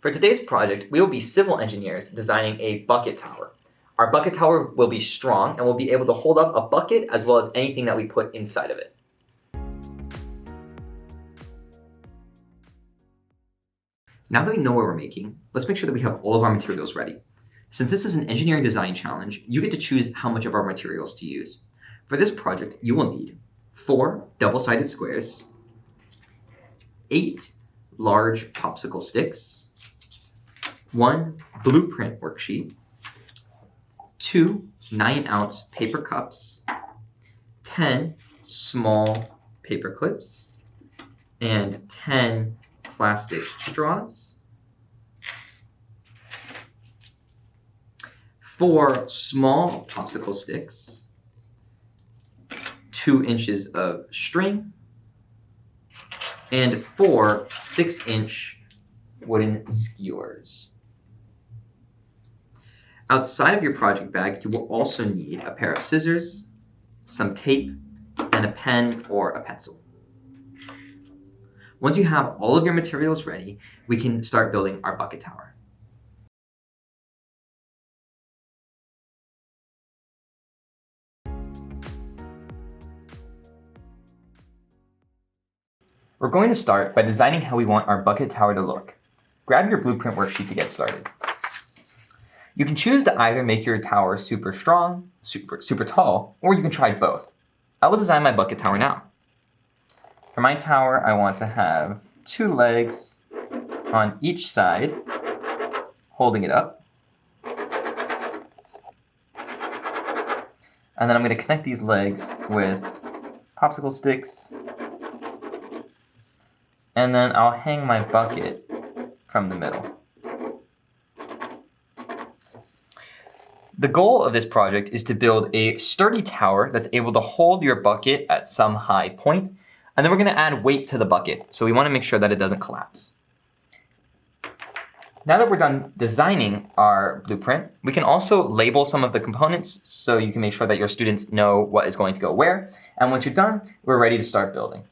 For today's project, we will be civil engineers designing a bucket tower. Our bucket tower will be strong and will be able to hold up a bucket as well as anything that we put inside of it. Now that we know what we're making, let's make sure that we have all of our materials ready. Since this is an engineering design challenge, you get to choose how much of our materials to use. For this project, you will need 4 double-sided squares, 8 large popsicle sticks, 1 blueprint worksheet, 2 9-ounce paper cups, 10 small paper clips, and 10 plastic straws, 4 small popsicle sticks, 2 inches of string, and 4 6-inch wooden skewers. Outside of your project bag, you will also need a pair of scissors, some tape, and a pen or a pencil. Once you have all of your materials ready, we can start building our bucket tower. We're going to start by designing how we want our bucket tower to look. Grab your blueprint worksheet to get started. You can choose to either make your tower super strong, super tall, or you can try both. I will design my bucket tower now. For my tower, I want to have 2 legs on each side, holding it up. And then I'm going to connect these legs with popsicle sticks. And then I'll hang my bucket from the middle. The goal of this project is to build a sturdy tower that's able to hold your bucket at some high point, and then we're going to add weight to the bucket, so we want to make sure that it doesn't collapse. Now that we're done designing our blueprint, we can also label some of the components so you can make sure that your students know what is going to go where, and once you're done, we're ready to start building.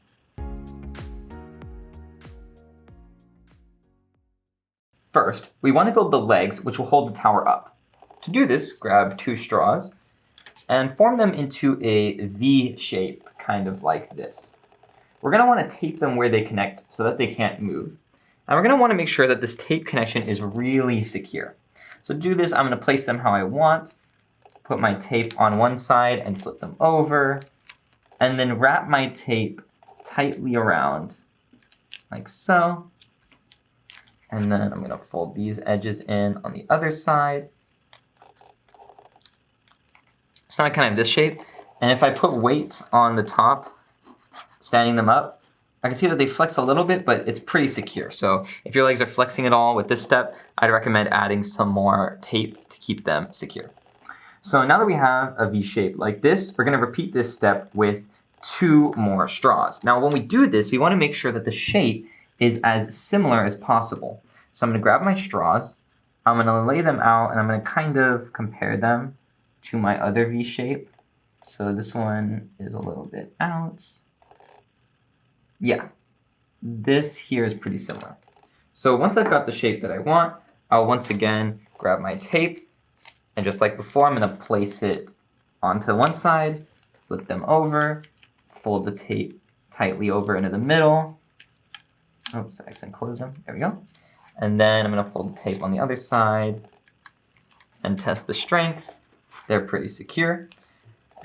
First, we want to build the legs which will hold the tower up. To do this, grab 2 straws and form them into a V shape, kind of like this. We're going to want to tape them where they connect so that they can't move. And we're going to want to make sure that this tape connection is really secure. So to do this, I'm going to place them how I want, put my tape on one side and flip them over, and then wrap my tape tightly around, like so. And then I'm going to fold these edges in on the other side. It's not kind of this shape. And if I put weight on the top, standing them up, I can see that they flex a little bit, but it's pretty secure. So if your legs are flexing at all with this step, I'd recommend adding some more tape to keep them secure. So now that we have a V shape like this, we're going to repeat this step with 2 more straws. Now when we do this, we want to make sure that the shape is as similar as possible. So I'm going to grab my straws, I'm going to lay them out, and I'm going to kind of compare them to my other V shape. So this one is a little bit out. Yeah, this here is pretty similar. So once I've got the shape that I want, I'll once again grab my tape, and just like before, I'm going to place it onto one side, flip them over, fold the tape tightly over into the middle. Oops, I accidentally closed them. There we go. And then I'm going to fold the tape on the other side and test the strength. They're pretty secure.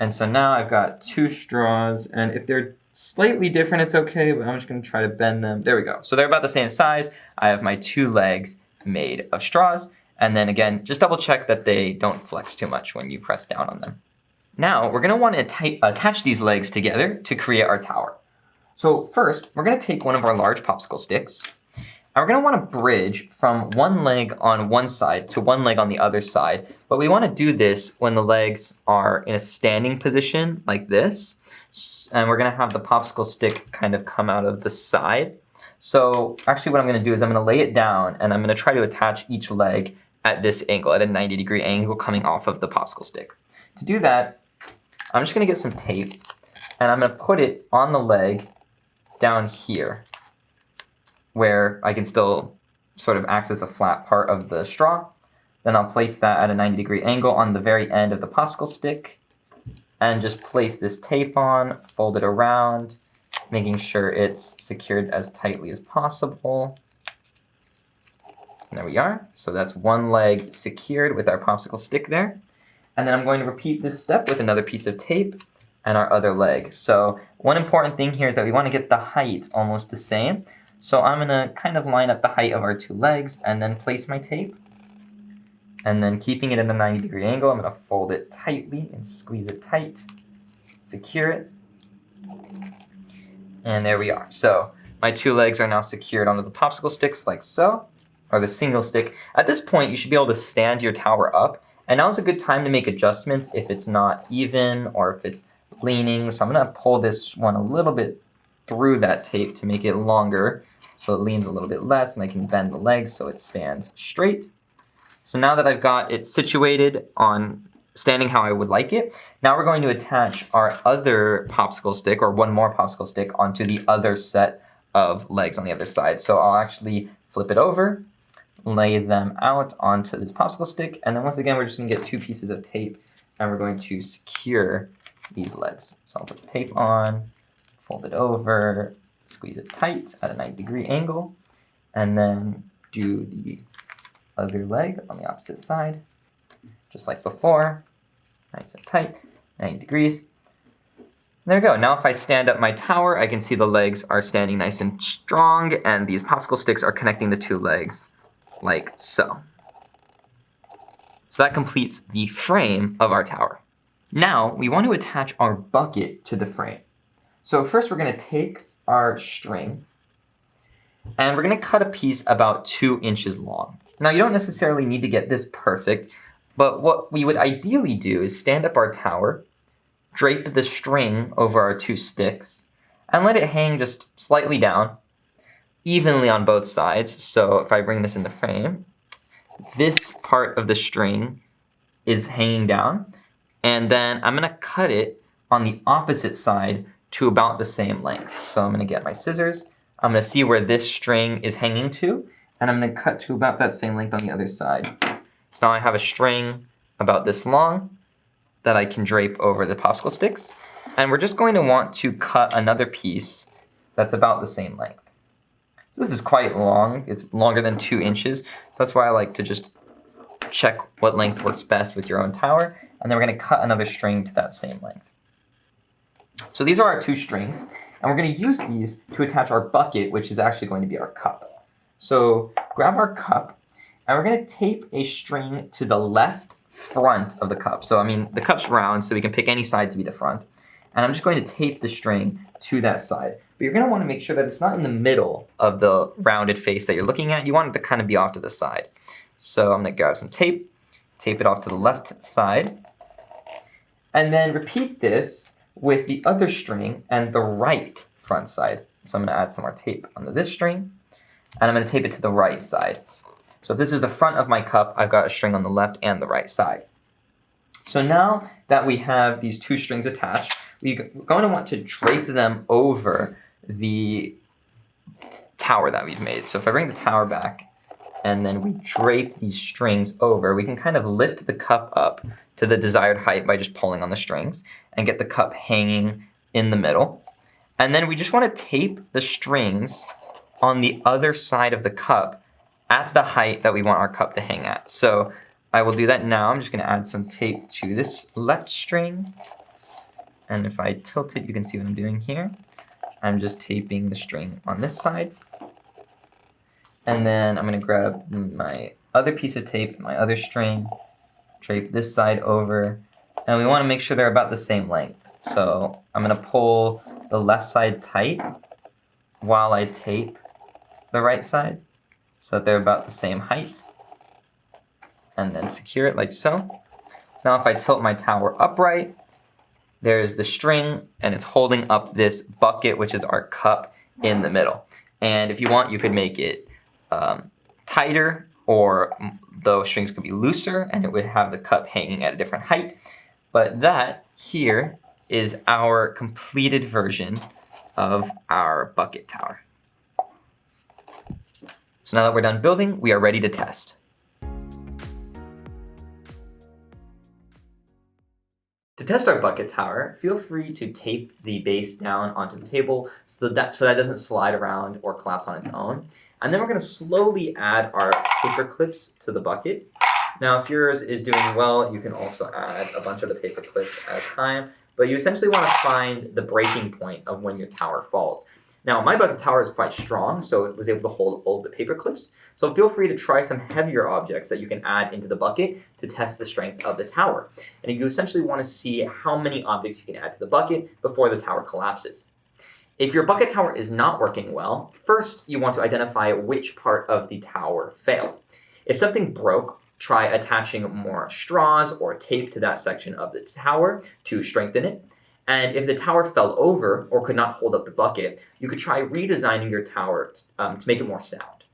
And so now I've got 2 straws, and if they're slightly different, it's okay, but I'm just going to try to bend them. There we go. So they're about the same size. I have my 2 legs made of straws. And then again, just double check that they don't flex too much when you press down on them. Now we're going to want to attach these legs together to create our tower. So first, we're going to take one of our large popsicle sticks, and we're going to want to bridge from one leg on one side to one leg on the other side. But we want to do this when the legs are in a standing position like this. And we're going to have the popsicle stick kind of come out of the side. So actually what I'm going to do is I'm going to lay it down, and I'm going to try to attach each leg at this angle, at a 90-degree angle coming off of the popsicle stick. To do that, I'm just going to get some tape, and I'm going to put it on the leg down here, where I can still sort of acts as a flat part of the straw. Then I'll place that at a 90-degree angle on the very end of the popsicle stick and just place this tape on, fold it around, making sure it's secured as tightly as possible. And there we are. So that's one leg secured with our popsicle stick there. And then I'm going to repeat this step with another piece of tape and our other leg. So one important thing here is that we want to get the height almost the same. So I'm going to kind of line up the height of our two legs and then place my tape. And then keeping it at a 90-degree angle, I'm going to fold it tightly and squeeze it tight, secure it. And there we are. So my two legs are now secured onto the popsicle sticks like so, or the single stick. At this point, you should be able to stand your tower up. And now is a good time to make adjustments if it's not even or if it's leaning. So I'm going to pull this one a little bit through that tape to make it longer so it leans a little bit less, and I can bend the legs so it stands straight. So now that I've got it situated on standing how I would like it, now we're going to attach our other popsicle stick, or one more popsicle stick, onto the other set of legs on the other side. So I'll actually flip it over, lay them out onto this popsicle stick, and then once again we're just going to get two pieces of tape and we're going to secure these legs. So I'll put the tape on, fold it over, squeeze it tight at a 90-degree angle, and then do the other leg on the opposite side, just like before, nice and tight, 90 degrees. There we go. Now if I stand up my tower, I can see the legs are standing nice and strong, and these popsicle sticks are connecting the two legs like so. So that completes the frame of our tower. Now we want to attach our bucket to the frame. So first we're going to take our string and we're going to cut a piece about 2 inches long. Now you don't necessarily need to get this perfect, but what we would ideally do is stand up our tower, drape the string over our 2 sticks, and let it hang just slightly down, evenly on both sides. So if I bring this into frame, this part of the string is hanging down, and then I'm going to cut it on the opposite side to about the same length. So I'm going to get my scissors, I'm going to see where this string is hanging to, and I'm going to cut to about that same length on the other side. So now I have a string about this long that I can drape over the popsicle sticks, and we're just going to want to cut another piece that's about the same length. So this is quite long, it's longer than 2 inches, so that's why I like to just check what length works best with your own tower, and then we're going to cut another string to that same length. So these are our 2 strings, and we're going to use these to attach our bucket, which is actually going to be our cup. So grab our cup, and we're going to tape a string to the left front of the cup. So I mean, the cup's round, so we can pick any side to be the front. And I'm just going to tape the string to that side. But you're going to want to make sure that it's not in the middle of the rounded face that you're looking at. You want it to kind of be off to the side. So I'm going to grab some tape, tape it off to the left side, and then repeat this with the other string and the right front side. So I'm going to add some more tape onto this string, and I'm going to tape it to the right side. So if this is the front of my cup, I've got a string on the left and the right side. So now that we have these 2 strings attached, we're going to want to drape them over the tower that we've made. So if I bring the tower back and then we drape these strings over, we can kind of lift the cup up to the desired height by just pulling on the strings and get the cup hanging in the middle. And then we just want to tape the strings on the other side of the cup at the height that we want our cup to hang at. So I will do that now. I'm just going to add some tape to this left string. And if I tilt it, you can see what I'm doing here. I'm just taping the string on this side. And then I'm going to grab my other piece of tape, my other string, drape this side over. And we want to make sure they're about the same length. So I'm going to pull the left side tight while I tape the right side so that they're about the same height. And then secure it like so. So now if I tilt my tower upright, there's the string and it's holding up this bucket, which is our cup, in the middle. And if you want, you could make it tighter, or the strings could be looser and it would have the cup hanging at a different height. But that here is our completed version of our bucket tower. So now that we're done building, we are ready to test. To test our bucket tower, feel free to tape the base down onto the table so that doesn't slide around or collapse on its own. And then we're going to slowly add our paper clips to the bucket. Now, if yours is doing well, you can also add a bunch of the paper clips at a time, but you essentially want to find the breaking point of when your tower falls. Now, my bucket tower is quite strong, so it was able to hold all of the paper clips. So feel free to try some heavier objects that you can add into the bucket to test the strength of the tower. And you essentially want to see how many objects you can add to the bucket before the tower collapses. If your bucket tower is not working well, first you want to identify which part of the tower failed. If something broke, try attaching more straws or tape to that section of the tower to strengthen it. And if the tower fell over or could not hold up the bucket, you could try redesigning your tower to make it more sound.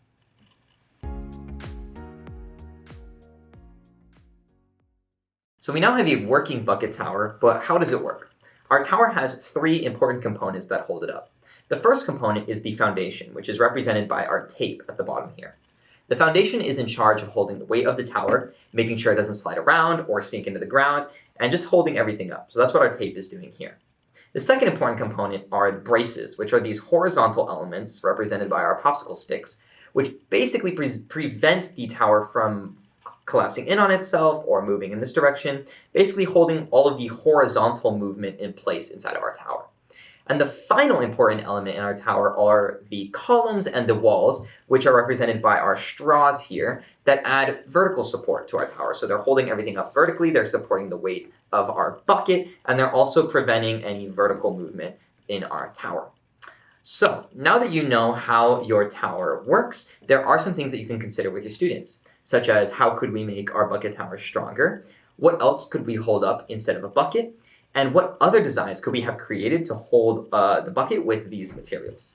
So we now have a working bucket tower, but how does it work? Our tower has three important components that hold it up. The first component is the foundation, which is represented by our tape at the bottom here. The foundation is in charge of holding the weight of the tower, making sure it doesn't slide around or sink into the ground, and just holding everything up. So that's what our tape is doing here. The second important component are the braces, which are these horizontal elements represented by our popsicle sticks, which basically prevent the tower from collapsing in on itself or moving in this direction, basically holding all of the horizontal movement in place inside of our tower. And the final important element in our tower are the columns and the walls, which are represented by our straws here that add vertical support to our tower. So they're holding everything up vertically, they're supporting the weight of our bucket, and they're also preventing any vertical movement in our tower. So now that you know how your tower works, there are some things that you can consider with your students, such as how could we make our bucket tower stronger? What else could we hold up instead of a bucket? And what other designs could we have created to hold the bucket with these materials?